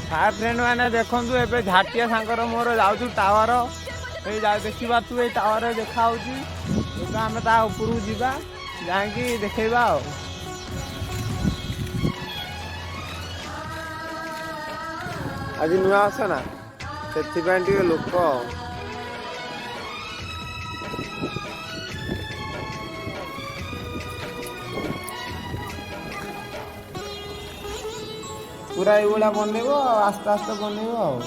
Hi friend मैंने देखु ए झाटिया सांकर मोर जाऊँ टावर देखा तू ये टावर देखा आम उपरू जा जाकि देखा आज नुआ आस ना से लोक पूरा ये बनइब आस्ते आस्ते बनइब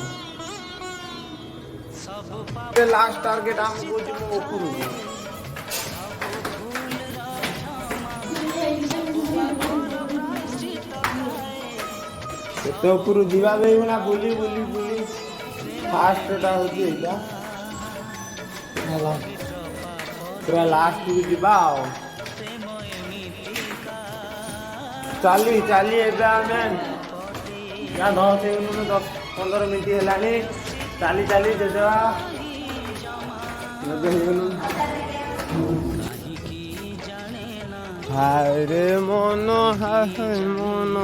लास्ट टार्गेट आम ऊपर एत ऊपर जा ना बुली बुली बुली फास्ट पूरा लास्ट को जीवा चली चली क्या 10-15 मिनट है चाली चाली देदेवा हाय रे मन हाय मन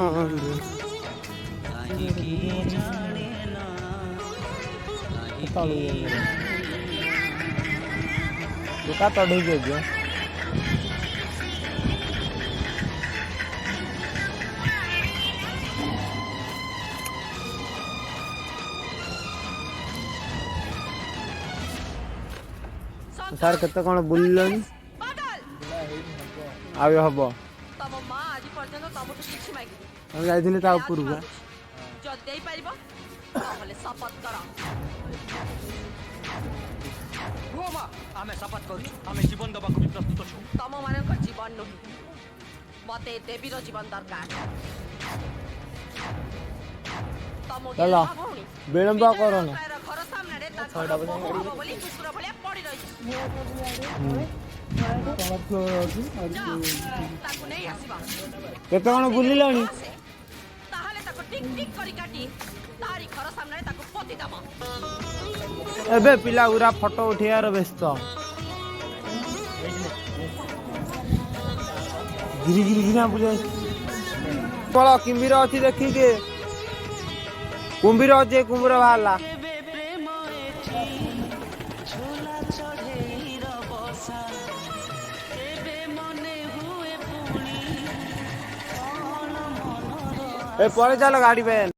का तड़ी गए सार केते कोन बुल्लनी आवे हबो तम मां आज पर्यंत तम तो किछि माइ हम जाइथिले ता ऊपर जा जो देई परिबो तहले शपथ करा हो मां आमे शपथ करू आमे जीवन दबा को प्रस्तुत छु तम माने को जीवन न मते देवी रो जीवन दरकार तम चलो विलंब करो ना घर सामने रे ता बोली कुकुर भलिया पड़ी रही केते कोन बुलिलानी ताहाले ताको टिक टिक करी काटी तारी घर सामने ताको पोती दम एबे पिला उरा फोटो उठियार व्यस्त गिरी गिरी गिना बुले पळ किमिर अछि देखि के कुंभीर अछि कुंभीर बाहला ए परे चलो गाड़ी पे।